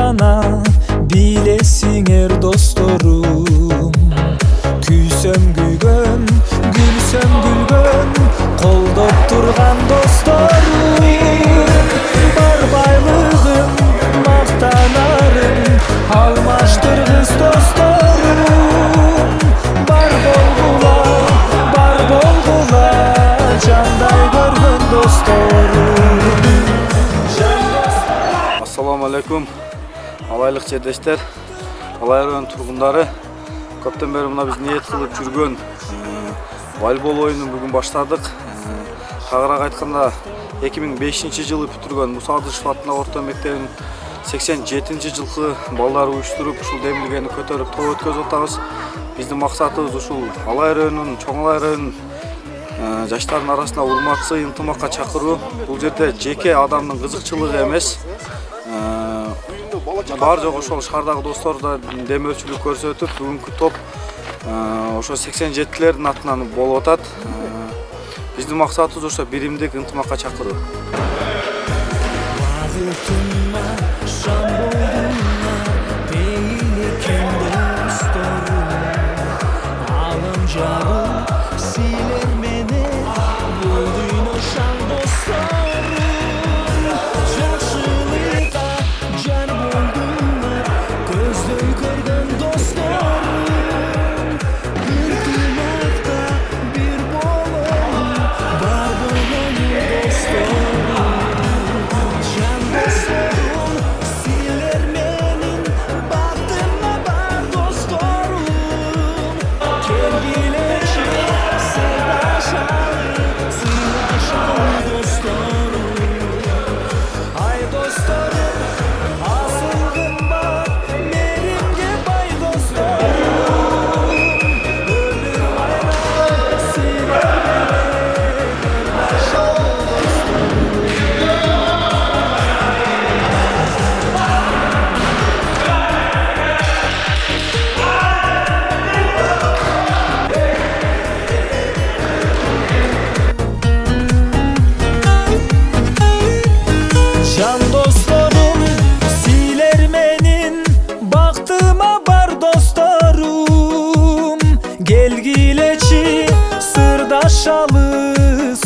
гана билесиңер досторум. Күйсөм күйгөн, гүлсөм гүлгөн, колдоп турган досторум. Бар байлыгым, мактанарым, алмаштыргыс досторум. Бар болгула, жандай көргөн досторум. Assalamu alaikum. Алайлык жердештер, Алай районунун тургундары. Көптөн бери мына биз ниет кылып жүргөн волейбол оюнун бүгүн баштадык. Тагыраак айтканда 2005-жылы бүтүргөн Муса Адышев атындагы орто мектебинин 87-жылкы балдары уюштуруп ушул демилгени көтөрүп топ өткөзүп атабыз. Биздин максатыбыз ушул Алай районунун, Чоң Алай районунун жаштардын арасына урмат, сый, ынтымакка чакыруу. Бул жерде жеке адамдын кызыкчылыгы эмес, бар жок ошол шаардагы достордо демөөрчүлүк көрсөтүп, бүгүнкү топ ошо 87-лердин атынан болуп атат. Биздин максатыбыз ошо биримдик, ынтымакка чакыруу.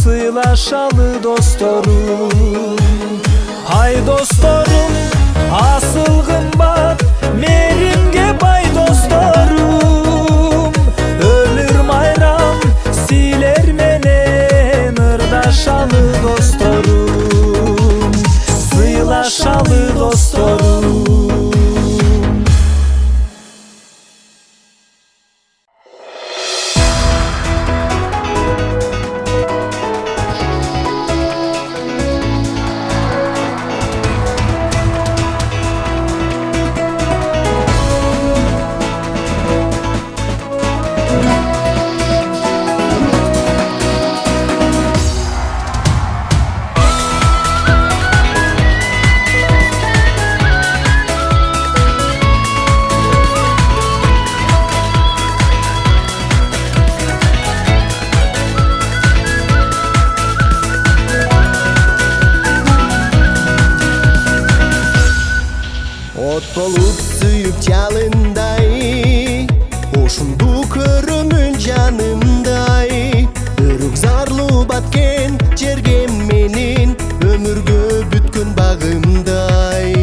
Sırdaşalı dostlarım, hay dostlarım, asıl kımbat merimge bay dostlarım. Ölür mayram, siler menen ırdaşalı dostlarım, sıylaşalı dostlarım. Olup suyup çalınday, oşundu körümün canımday. Örük zarlı batken cergem menin, ömürgö bütkün bağımday.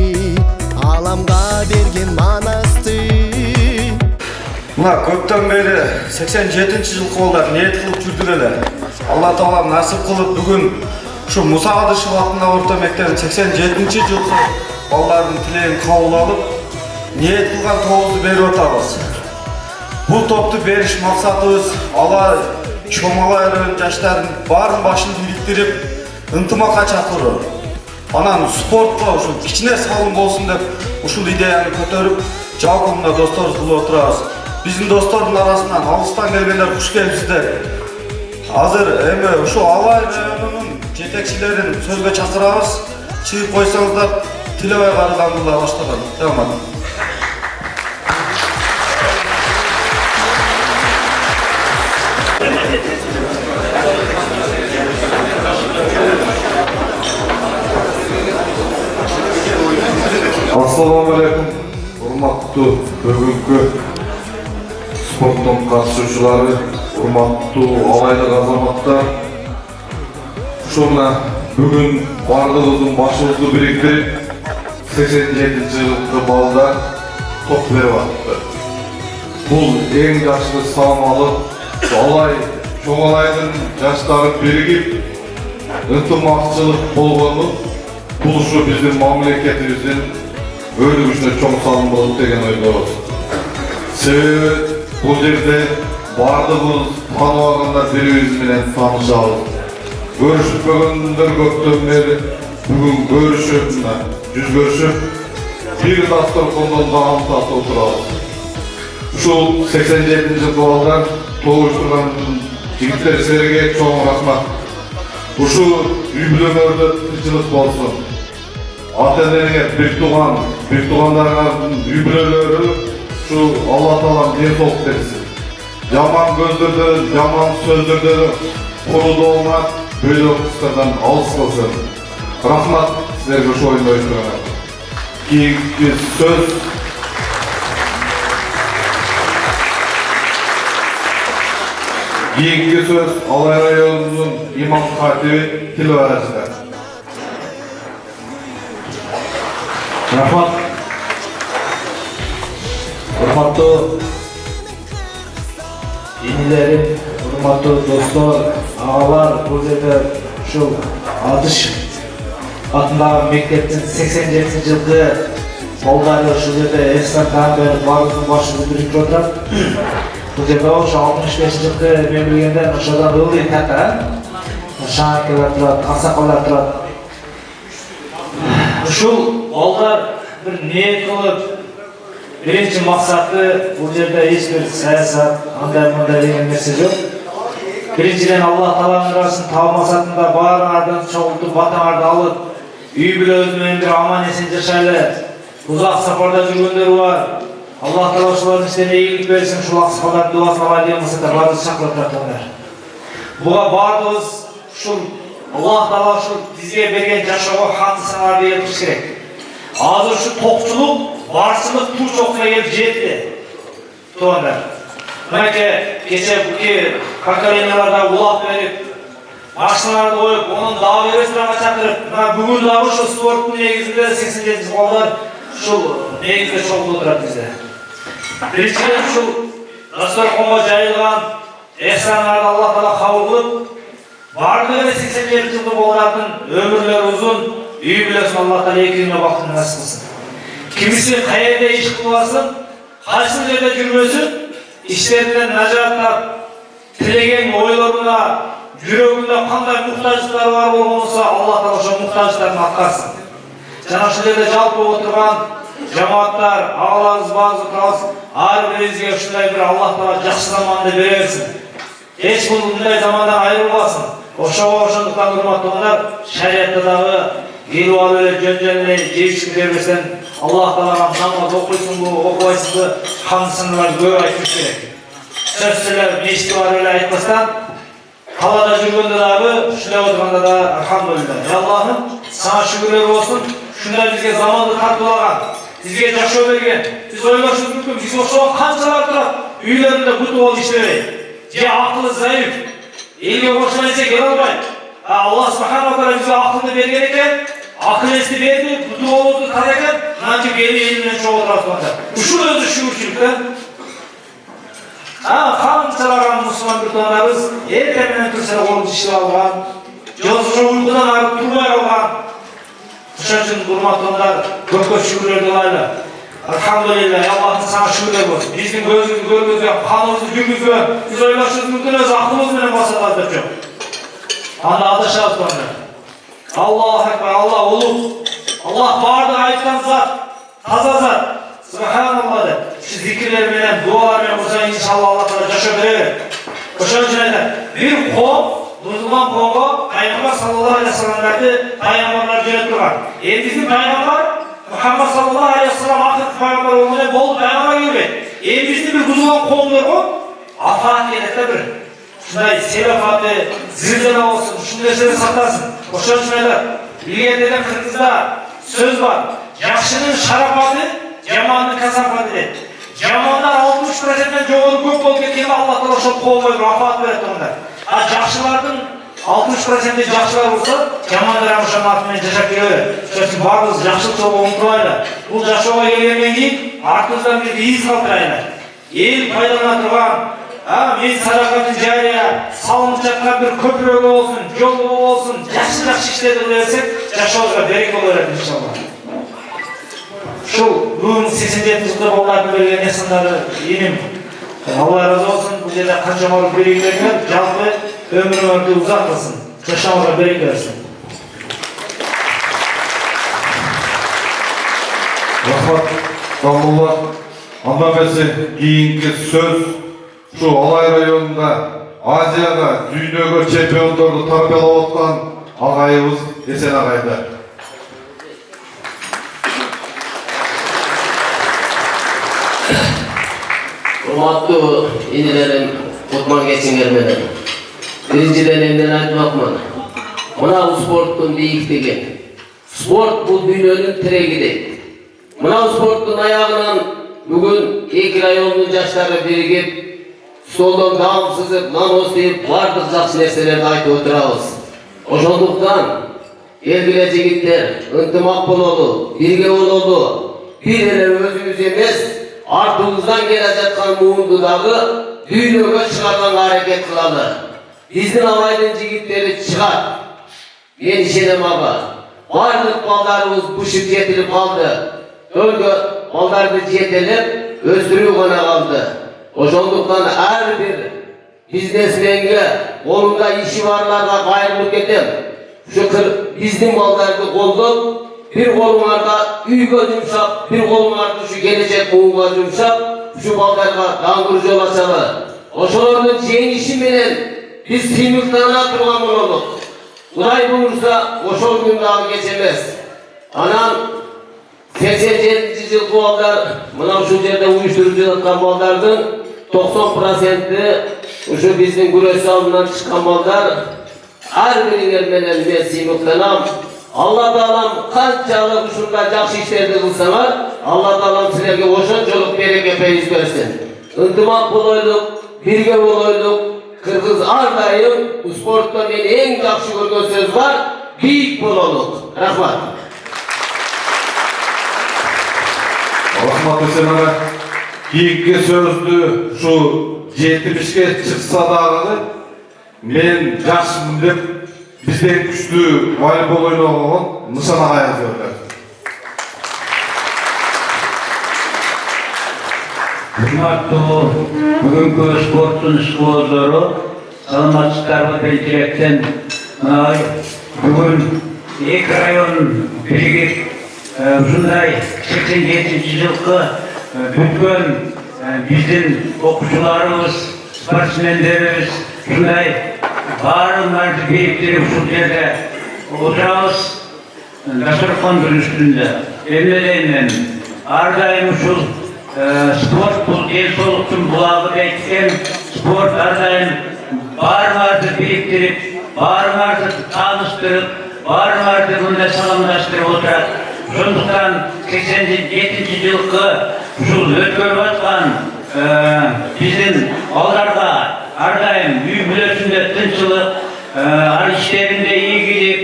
Alamga bergen manasты. Мына көптөн бери 87-жылкы балдар ниет кылып жүрдүк эле. Алла Таала насип кылып бүгүн ушу Муса Адышев атындагы орто мектебинин 87-жылкы балдардын тилегин кабыл алып, ниет кылган тобубузду берип атабыз. Бул топту бериш максатыбыз Алай, Чоң Алай районунун жаштарын баарын башын бириктирип, ынтымакка чакыруу. Анан спортко ушул кичине салым болсун деп ушул идеяны көтөрүп, жалпы мына досторубуз кылып отурабыз. Биздин достордун арасынан алыстан келгендер куш келипсиздер. Азыр эми ушул Алай районунун жетекчилерин сөзгө чакырабыз. Чыгып койсоңуздар, Тилебай Карыгандуулар баштаган. Рамат. Assalamu alaikum. катышуучулары, урматтуу алайлык азаматтар, ушуна бүгүн бардыгыбыздын башыбызды бириктирип 87-жылкы балда топ берип атты. Бул эң жакшы саамалык, алай чоң алайдын жаштары биригип ынтымакчылык болгону, бул ушу биздин мамлекетибиздин өйдүгүчүнө чоң салым болот деген ойдобуз. Себеби бул жерде бардыгыбыз тааныбагандар бири-бирибиз менен таанышабыз. Көрүшпөгөндөр көптөн бери бүгүн көрүшүп, жүз көрүшүп, бир дасторкондон даам татып отурабыз. Ушул 87-жылкы балдар тогуштурган жигиттер силерге чоң рахмат. Ушул үй-бүлөңөрдө тынччылык болсун. Ата-энеңер, бир туугандарыңардын үй-бүлөлөрү ушу Алла Таалам ден-соолук берсин. Жаман көздөрдөн, жаман сөздөрдөн курулуңар бөлөк кыздардан алыс кылсын. Рахмат силерге ушу оюнду ойногонуңар. Кийинки сөз Алай районунун имам катиби Тилбаражда. Рахмат. Урматтуу энелерим, урматтуу достор, агалар, бул жерде ушул Адыш атындагы мектептин 87-жылкы балдары ушул жерде эстадан бери баарыбыздын башыбызды бириктирип отурат. Бул жерде ошо 65-жылкы мен билгенде ошодон ылдый тата, шаңакелер турат, аксакалдар турат. Ушул балдар бир ниет кылып, биринчи максаты бул жерде эч бир саясат, андай-мындай деген нерсе жок. Биринчиден Алла Тааланын ырасын табуу максатында баарыңардан чогултуп, батаңарды алып, үй-бүлөбүз менен бир аман эсен жашайлы. Узак сапарда жүргөндөр бар. Алла Таала ошолордун иштерине ийгилик берсин, ушул аксакалдардын дуасын алайын деген максатта баарыбыз чакырып жаткандар. Буга баардыгыбыз ушул Алла Таала ушул бизге берген жашоого хамды санарды келтириш керек. Азыр ушу токчулук, барчылык тур чокуна келип жетти. Туугандар. Мынакей кече буки поколенияларда улап берип, машиналарды коюп, онун дагы бересине чакырып, мына бүгүн дагы ушул спорттун негизинде 87 балдар ушул негизде чогулуп турат бизде. Биринчиден ушул дасторконго жайылган эхсаныңарды Алла Таала кабыл кылып, бардыгы 87 жылкы балдардын өмүрлөрү узун, үй-бүлөсүн Алла Таала экине бактын насып кылсын. Кимиси каерде иш кылбасын, кайсы жерде жүрбөсүн, иштеринен нажаттап, тилеген ойлоруна, жүрөгүндө кандай муктаждыктары бар болгонсо, Алла Таала ошо муктаждыктарын аткарсын. Жана ушул жерде жалпы отурган жамааттар, агаларыбыз, баазы турабыз, ар бирибизге ушундай бир Алла Таала жакшы заманды бере берсин. Эч бул мындай замандан айрылбасын. Ошондуктан урматтуулар, шариятта дагы келип алып эле жөн-жөн эле жейишке бербестен Алла Таалага намаз окуйсуңбу, окубайсыңбы, хамдысыңбы көп айтыш керек. Сөзсүзлөр мешітке барып эле айтпастан, калада жүргөндө дагы, ушундай отурганда да алхамдулилlah. Аллахым, сага шүгүрлөр болсун. Ушундай бизге заманды тартуулаган, бизге жашоо берген. Биз ойлошубуз мүмкүн, биз ошого канчалар турат, үйлөрүндө буту болуп иштебейт. Же акылы заиф, элге кошулайынча келе албайт. Алла субхана таала бизге акылды берген экен, акыл эсти берди, буту болупту таза экен, мынантип эл менен чогуу турат. Ушул өзү шүгүрчүлүк да. Канчалаган мусулман биртоондарыбыз эртең менен турса колун иштеп алган, жолсуз уйкудан арып турбай калган. Ошон үчүн урматтуулар, көпкө шүгүрлөрдү кылайлы. Алхамдулилlah, Аллахтын сага шүгүрлөр болсун. Биздин көзүбүздү көргүзгөн, каныбызды жүргүзгөн, биз ойлошубуз мүмкүн өзү акылыбыз менен басат деп жок. Анда адашабыз туугандар. Аллаху акбар, Алла улуг. Аллах баардык айыптан зат, таза зат. Субханаллах деп. Şu zikirler менен, дуалар менен болса, иншалла Алла Таала жашоо берер. Ошон үчүн айтат, бир коом, бузулган коомго Пайгамбар саллаллаху алейхи вассаламдарды пайгамбарлар жөнөтүп турган. Биздин пайгамбар Мухаммад саллаллаху алейхи вассалам акыркы пайгамбар болгондо болуп пайгамбар келбейт. Биздин бир бузулган коомдорго афат келет да бир. Ушундай сел афаты, зилзала болсун, ушундай нерселер сактасын. Ошон үчүн айтат, билгенде кыргызда сөз бар. Жакшынын шарапаты, жамандын касапаты дейт. Жамандар 60%-тен жогору көп болуп кеткенде Алла Таала ошол колбой апаат берет тургундар. А жакшылардын 60%-и жакшылар болсо, жамандар ошонун аты менен жашап келе берет. Ошон үчүн баарыбыз жакшылыкка умтулайлы. Бул жашоого келгенден кийин артыбыздан бир из калтырайлы. Эл пайдалана турган, мен садакатын жария салынып жаткан бир көпүрөгө болсун, жолго болсун, жакшы иштерди кыла берсек, жашообузга береке боло берет иншалла. Ушул бүгүн 87-жылдык балдардын берген эсендары эним Алла разы болсун. Бул жерде канча береке берген, жалпы өмүрүңөрдү узак кылсын, жашооңузга береке берсин. Рахмат, Камулла. Андан берсе кийинки сөз şu Алай районунда Азияга, дүйнөгө чемпиондорду тарбиялап аткан агайыбыз Эсен агайды. Урматтуу инилерим, кутман кечиңер менен. Биринчиден эмнени айтмакмын. Мына спорттун бийиктиги. Спорт бул дүйнөнүн тирегидей. Мына спорттун аягынан бүгүн эки райондун жаштары биригип, столдон даам сызып, намоз дейip, бардык жакшы нерселерди айтып отурабыз. Ошондуктан элгиле жигиттер, ынтымак бололу, бирге бололу, бир эле өзүбүз эмес, артыбыздан келе жаткан муунду дагы дүйнөгө чыгарганга аракет кылалы. Биздин Алайдын жигиттери чыгат. Мен ишенем ага. Бардык балдарыбыз бушуп жетилип калды. Өлгө балдарды жетелеп, өстүрүү гана калды. Ошондуктан ар бир бизнесменге, колунда иши барларга кайрылып кетем. Ушу биздин балдарды колдоп, bir kolunlarda үйгө жумшап, bir kolunlarda şu gelecek muğunga жумшап, şu baldarga dangır jol açalı. Oşolordun жеңиши менен biz сыймыктана турган бололук. Кудай буйрса, ошол күн дагы кеч эмес. Анан 87-жылкы балдар, мына ушул жерде уюштуруп жаткан балдардын 90%-и ушу биздин күрөш залынан чыккан балдар. Ар бириңер менен мен сыймыктанам. Allah Taala'm kançalık uşunda жақсы işlerdi kılsalar, Allah Taala'm sizlerge oşonçoluk bereke feyiz versin. Intımak boloyluk, birge boloyluk, Kırgız ardayım, bu sportta men en жақсы көргөн söz var, biyik bololuk. Rahmat. Рахмат Эсен ага. Кийинки сөздү şu 70-ке чыкса дагы мен жакшымын деп бизден күчтүү волейбол ойногон Нышан агай жазып. Урматтуу бүгүнкү спорттун ишкозору, саламатсыздарбы белгилектен бүгүн эки район биригип ушундай 87-жылкы бүткөн биздин окуучуларыбыз, спортсмендерибиз ушундай баарыңарды бириктирип ушул жерде отурабыз дасторкондун үстүндө. Эмне деймин? Ар дайым ушул спорт бул ден соолуктун булагы дейткен спорт ар дайым баарыңарды бириктирип, баарыңарды тааныштырып, баарыңарды мындай саламдаштырып отурат. Ошондуктан 87-жылкы ушул өткөрүп аткан биздин балдарга ар дайым үй бүлөсүндө тынччылык, ар иштеринде ийгилик,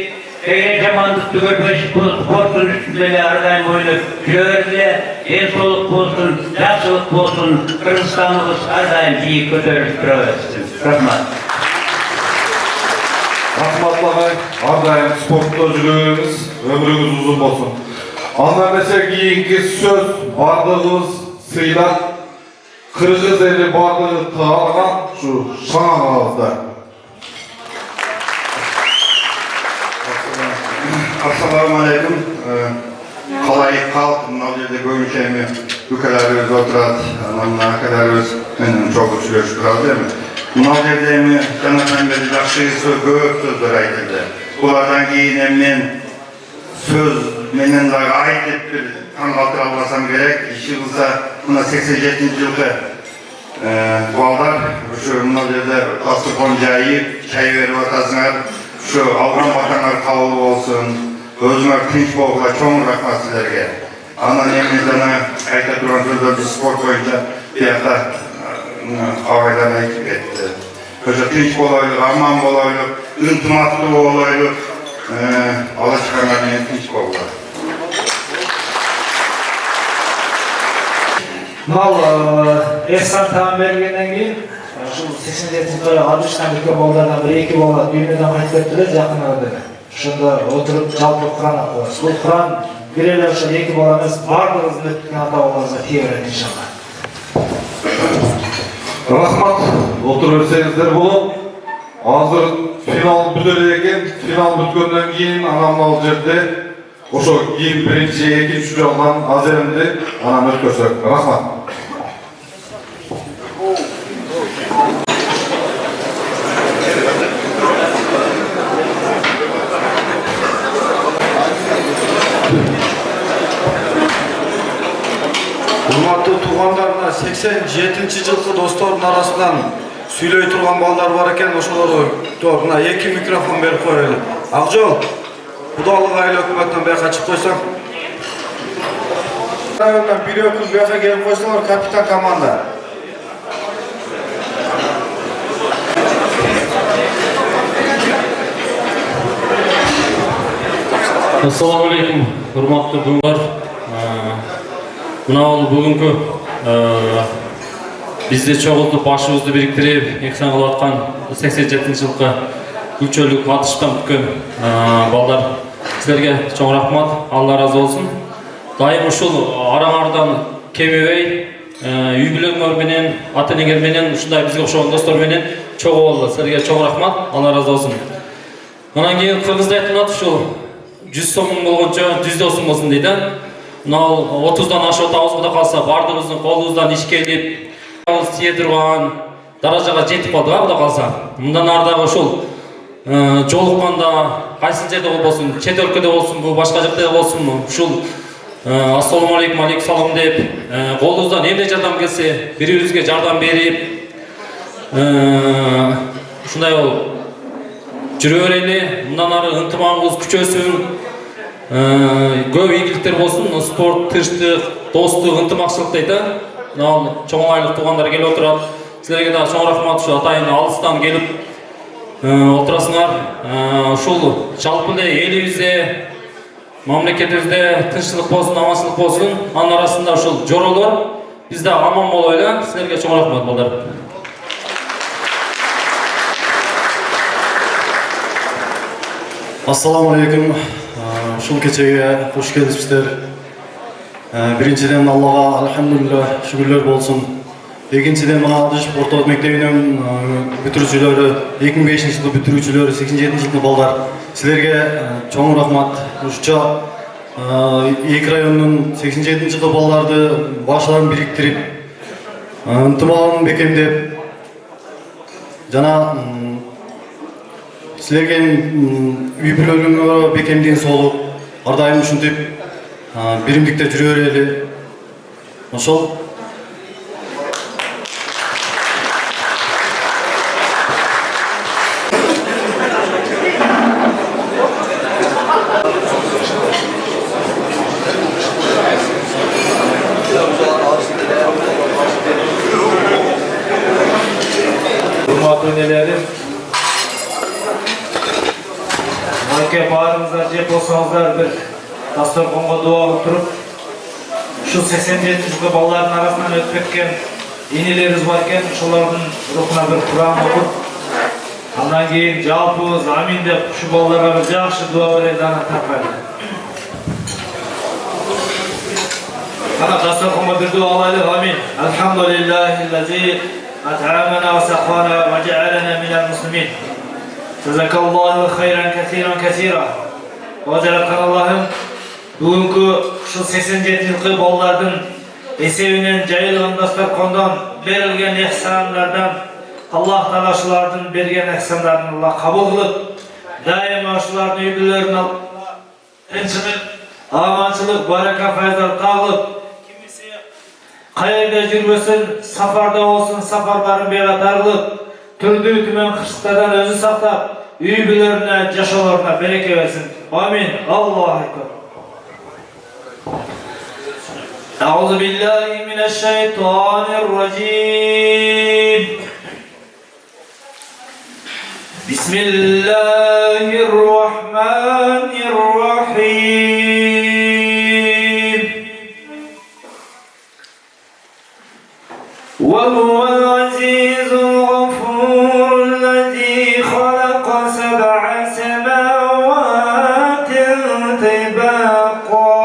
эгер жамандыкты көрбөш, спорттун үстүндө эле ар дайым ойноп жүрө бергиле, ден соолук болсун, жакшылык болсун, Кыргызстаныбыз ар дайым бийик көтөрүлүп тура берсин. Рахмат. Рахмат агай, ар дайым спортто жүрүңүз, өмүрүңүз узун болсун. Андан берсе кийинки сөз бардыгыбыз сыйлап, Kırgız eli bardыгы тыгалган şu шаңагыбызда. Assalamu alaikum. Қалай қалып, мынау жерде көңілшеме бүкілеріміз отырады, мынақыларымыз менің çok сөз тұрады. Мынау жерде жаңадан бері жақсы көп сөздер айтылды. Бұлардан кейін мен сөз менен айтып таңғалтыра алсам керек. Иши кылса мына 87-жылкы балдар ушу мына жерде дасторкон жайып, чай берип атасыңар. Ушу алган батаңар кабыл болсун. Өзүңөр тынч болгула чоң рахмат силерге. Анан эми жана айта турган сөздөр биз спорт боюнча биякта абайдан айтып кетти. Ошо тынч болойлук, аман болойлук, ынтымактуу болойлук, ала чыкканга чейин тынч болгула. Мал эсан таам бергенден кийин ушул 87-жылы адыштан өткөн балдардан бир эки бала дүйнөдөн кайтып кетти жакын арада. Ошондо отуруп жалпы Куран окубайбыз. Бул Куран бир эле ошол эки бала эмес, бардыгыбыздын өткөн ата бабаларыбызга тие берет иншалла. Рахмат, отура берсеңиздер болот. Азыр финал бүтөлү экен. Финал бүткөндөн кийин анан бул жерде ошо кийин биринчи, экинчи жолдон аземди анан өткөрсөк. Рахмат. Урматтуу туугандарына 87-жылкы достордун арасынан сүйлөй турган балдар бар экен, ошолорго мына 2 микрофон берип коелу. Акжол, Кудалык айыл өкмөтүнөн бияка чыгып койсоң. Райондан бир өкүл бияка келип койсоңор, капитан команда. Ассаламу алейкум, урматтуу буңар. Мына бүгүнкү бизди чогултуп, башыбызды бириктирип, эксан кылып аткан 87-жылкы күлчөлүк атыштан бүткөн балдар. Силерге чоң рахмат, Алла разы болсун. Дайым ушул араңардан кемебей, үй бүлөңөр менен, ата-энеңер менен, ушундай бизге окшогон достор менен чогуу болду. Силерге чоң рахмат, Алла разы болсун. Анан кийин кыргызда айтылат ушул 100 сомуң болгончо 100 досуң болсун дейт. Мына 30дан ашып атабызда калса, бардыгыбыздын колубуздан иш келип, тие турган даражага жетип калдык Кудай калса. Мындан ардагы ушул жолукканда кайсы жерде болбосун, чет өлкөдө болсунбу, башка жакта болсунбу, ушул ассаламу алейкум, алейкум салам деп, колубуздан эмне жардам келсе, бири-бирибизге жардам берип, ушундай болуп жүрө берели. Мындан ары ынтымагыбыз күчөсүн, көп ийгиликтер болсун. Спорт, тынчтык, достук, ынтымакчылык дейт. Чоң айлык туугандар келип отурат. Силерге да чоң рахмат, ушу атайын алыстан келип отурасыңар. Ушул жалпы эле элибизде, мамлекетибизде тынччылык болсун, аманчылык болсун. Анын арасында ушул жоролор бизде аман болойлу. Силерге чоң рахмат балдар. Ассаламу алейкум. Ушул кечеге кош келипсиздер. Биринчиден Аллага алхамдулилlah шүгүрлөр болсун. Экинчиден мына Адыш спорттук мектебинин бүтүрүүчүлөрү, 2005-жылы бүтүрүүчүлөрү, 87-жылкы балдар. Силерге чоң рахмат. Ушуча эки райондун 87-жылкы балдарды башларын бириктирип, ынтымагын бекемдеп, жана силерге үй бүлөлүңөр бекемдигин соолуп, ар дайым ушинтип биримдикте жүрө берели. Ошол. Урматтуу энелерим, Майке баарыңыздар жеп болсоңуздар бир дасторконго дуа кылып туруп, ушул 87-жылкы балдардын арасынан өтүп кеткен энелерибиз бар экен, ошолордун рухуна бир Куран окуп, андан кийин жалпыбыз амин деп ушул балдарга бир жакшы дуа берели, анан таркайлы. Ана дасторконго бир дуа алайлы. Амин. Алхамдулиллахиллази ат'амана ва сахана ва жа'алана минал муслимин. Жазакаллаху хайран касира. Жараткан Аллахым, бүгүнкү ушул 87-жылкы балдардын эсебинен жайылган дасторкондон берилген ихсандардан Аллах Таала ушулардын берген ихсандарын Аллах кабыл кылып, дайыма ушулардын үй бүлөлөрүнө тынччылык, аманчылык, барака, файыздар кагылып, кимиси кайерде жүрбөсүн, сафарда болсун, сафарларын бейгатар кылып, түрдүү түмөн кырсыктардан өзү сактап, үй бүлөлөрүнө, жашоолоруна береке берсин. Амин. Аллаху акбар. أعوذ بالله من الشيطان الرجيم. بسم الله الرحمن الرحيم. وهو العزيز الغفور الذي خلق 7 سماوات طباقا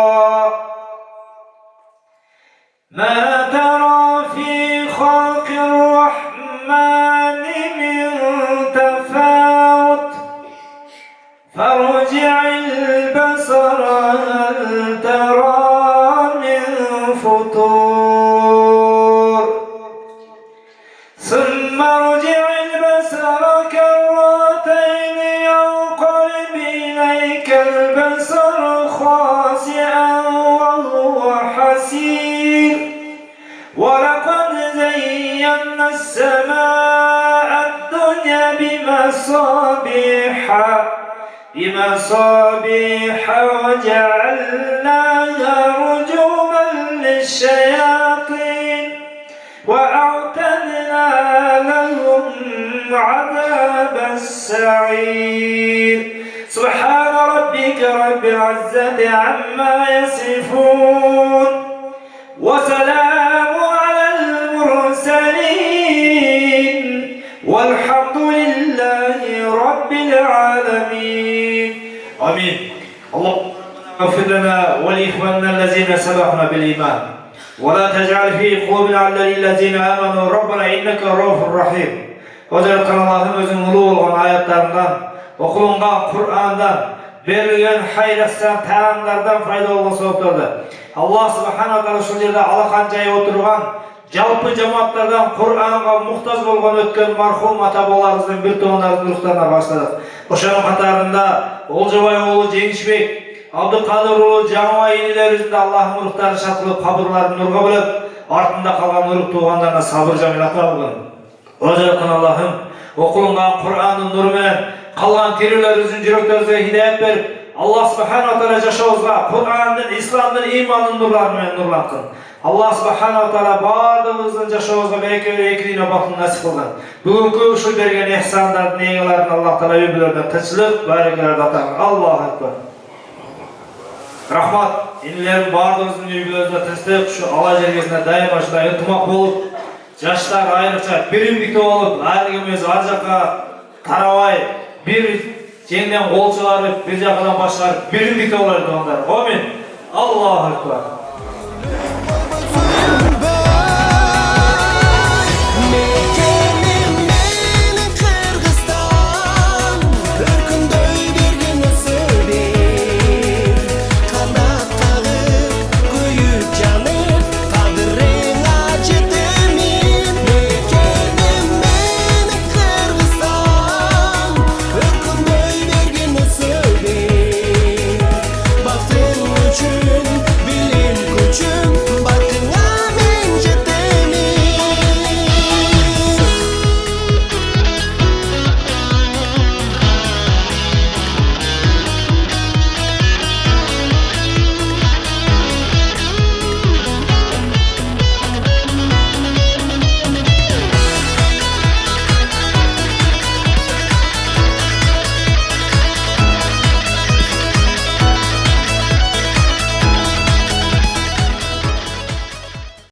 ما ترى في خلق الرحمن من تفاوت فارجع البصر هل ترى من فطور ثم ارجع البصر كرتين ينقلب إليك البصر خاسئا وهو حسير ولقد زينا السماء الدنيا بمصابيح وجعلناها رجوما للشياطين وأعتدنا لهم عذاب السعير سبحان ربك رب العزة عما يصفون وسلام على المرسلين والحمد لله رب العالمين آمين. اللهم اغفر لنا ولإخواننا الذين سبقونا بالإيمان ولا تجعل في قلوبنا غلا للذين آمنوا ربنا إنك رؤوف رحيم. Hocam Allah'ın özün ulu olan ayetlerden, okulundan, Kur'an'dan, verilgen hayırsan, tağımlardan fayda olgun soğukturdu. Allah subhanahu ta'ala şu yerde alakancaya oturgan, jalpı cemaatlardan Kur'an'a muhtaç olgan ötken marhum ata-babalarımızın bir toğunların ruhlarına başladık. Oşanın katarında Olcabay oğlu Cengişbek, Abdülkadir oğlu Canva iniler yüzünde Allah'ın ruhları şatılıp, kabırlarını nurga bölüp, ardında kalan ruh tuğanlarına sabır camil ata olgun. Hocam Allah'ım, okulundan Kur'an'ın nuru bilen kalan tirülerimizin yüreklerimize hidayet verip, Allah subhanahu ta'ala yaşağızga Kur'an'ın, İslam'ın, imanın nurlarını nurlankın. Allah subhanahu ta'ala bağırdığımızın yaşağızga bereket ve ekliğine bakın nasip olun. Bugünkü şu bergen ihsanların, neyelerin Allah ta'ala öbürlerden tıçılık, berekelerde atar. Allah'a ekber. Rahmat, inilerin bağırdığımızın öbürlerine tıçılık, şu Allah cergesine daima şuna yırtmak olup, yaşlar ayrıca birimlikte olup, ayrılmaz arjaka taravay, bir Cennet kol çıkarıp, bir yakadan başlarıp, birimlikte olardı onlar. Amin. Allah'a ekber.